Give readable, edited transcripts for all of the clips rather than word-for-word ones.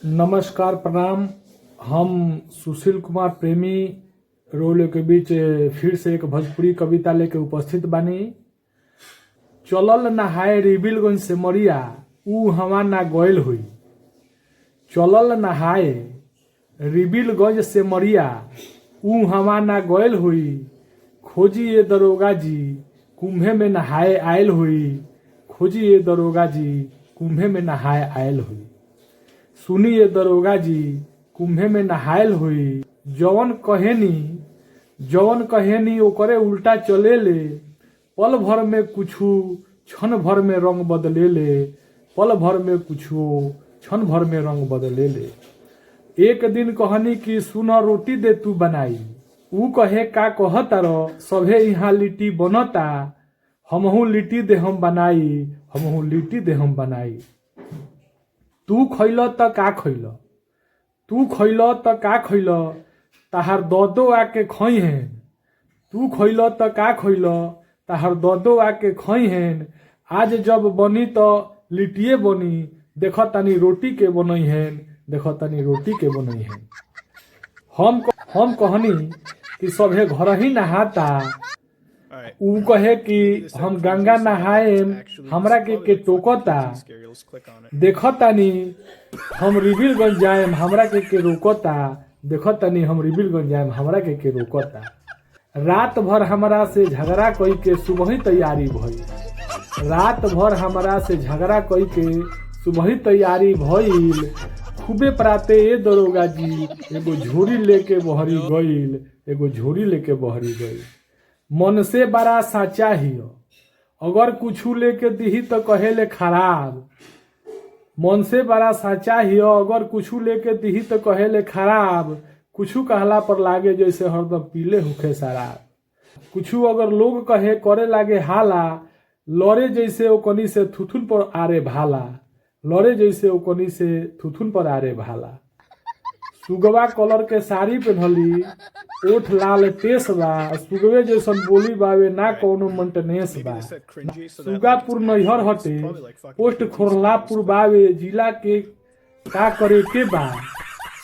नमस्कार प्रणाम। हम सुशील कुमार प्रेमी रोल के बीच फिर से एक भोजपुरी कविता लेके उपस्थित बानी। चलल नहाए रिबिलगंज से मरिया ऊ हवा ना गयल हुई। चलल नहाए रिबिलगंज से मरिया ऊ हवा ना गयल हुई। खोजी ये दरोगा जी कुंभे में नहाए आयल हुई। खोजी ये दरोगा जी कुंभे में नहाए आयल हुई। सुनिए दरोगा जी कुंभे में नहायल हुई। जवन कहेनी ओकरे उल्टा चले ले। पल भर में कुछू क्षण भर में रंग बदले ले। पल भर में कुछू क्षण भर में रंग बदले ले। एक दिन कहनी कि सुन रोटी दे तू बनाई। ऊ कहे का कहतारो सभे यहाँ लिट्टी बनता। हमहू लिट्टी दे हम बनाई। हमहू लिट्टी दे हम बनाई। तू खैल त का खैल। तू खैल त का खैल तहार ददो आके खई हैं। तू खैल त का खैल तहार ददो आके खई हैं। आज जब बनी तो लिट्टिए बनी। देख तनी रोटी के बनई हैं। देख तनी रोटी के बनई हैं। हम कहनी कि सभे घर ही नहाता। ऊ कहे कि हम गंगा नहाए हमरा के टोकता। देखतानी हम रिबिलगंज जाएम हमरा के रोकता। देखतानी हम रिबिलगंज जाएम हमरा के रोकता। रात भर हमरा से झगड़ा कई के सुबह ही तैयारी भई। रात भर हमरा से झगड़ा कई के सुबह ही तैयारी भइल। खूबे प्राते ए दरोगा जी एगो झोरी लेके बहरी गइल। एगो झोरी लेके बहरी गइल। मन से बड़ा साचा हियो अगर कुछ लेके दिही तो कहेले खराब। मन से बड़ा साचा हियो अगर कुछ लेके दिही तो कहेले खराब। कुछ कहला पर लागे जैसे हरदम पीले होखे शराब। कुछ अगर लोग कहे करे लागे हाला। लड़े जैसे ओकनी से थुथुन पर आरे भाला। लड़े जैसे ओकनी से थुथुन पर आरे भाला। सुगवा कलर के साड़ी पहनली ओठ लाल टेस बा। सुगवे जैसन बोली बावे ना कौनो मंटनेस बा। सुगापुर नैहर हटे पोस्ट खोरलापुर बावे। जिला के का करे के बा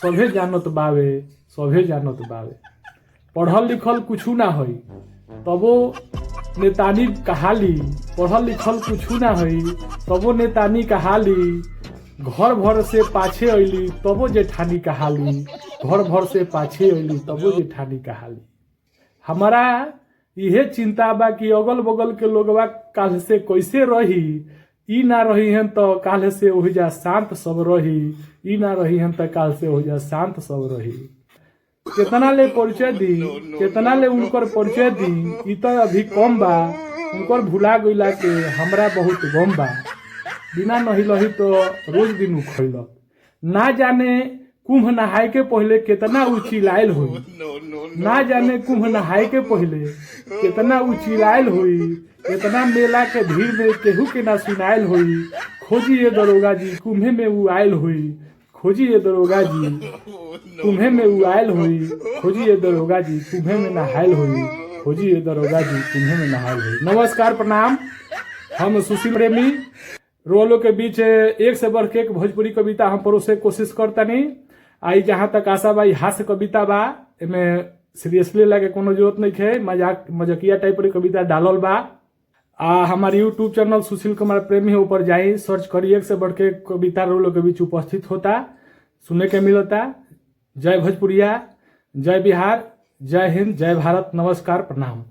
सभे जानत बावे। सभे जानत बावे। पढ़ल लिखल कुछू ना होई तबो नेतानी कहाली। पढ़ल लिखल कुछू ना होई तबो नेतानी कहाली। घर भर से पाछे अइली तबो जेठानी कहाली। घर भर से पाछे अइली तबो जेठानी कहाली। हमारा इहे चिंता बा कि अगल बगल के लोगवा काल से कैसे रही। ई ना रही हैं तो काल से ओहिजा शांत सब रही। ई ना रही हैं तो काल से ओहिजा शांत सब रही। कितना ले परिचय दी कितना ले उनकर परिचय दी। ई तो अभी कम बा उनकर भुला गइला के हमरा बहुत गम बा। बिना नहिलही तो रोज दिन उखैलक। ना जाने कुंभ नहाए के पहले कितना उचिलायल हुई। ना जाने कुंभ नहाए के पहले कितना उचिलायल हुई। इतना मेला के भीड़ में केहू के ना सुनायल हुई। खोजी ये दरोगा जी कुंभे में ऊ आयल हुई। खोजी ये दरोगा जी कुंभे में ऊ आयल हुई। खोजी ये दरोगा जी कुंभे में नहायल हुई। खोजी ये दरोगा जी कुंभे में नहायल हुई। नमस्कार प्रणाम। हम सुशील प्रेमी रोलों के बीच एक से बढ़ के एक भोजपुरी कविता हम परोसे कोशिश करता नहीं। आई जहां तक आशा बा हास्य कविता बा। एमे सीरियसली लगे कोनो जरूरत नहीं है। मजाक मजकिया टाइप की कविता डालल बा। हमारे यूट्यूब चैनल सुशील कुमार प्रेमी ऊपर जाई सर्च करिए एक से बढ़ के कविता रोलों के बीच उपस्थित होता सुनने के मिलता। जय भोजपुरिया जय बिहार जय हिंद जय भारत। नमस्कार प्रणाम।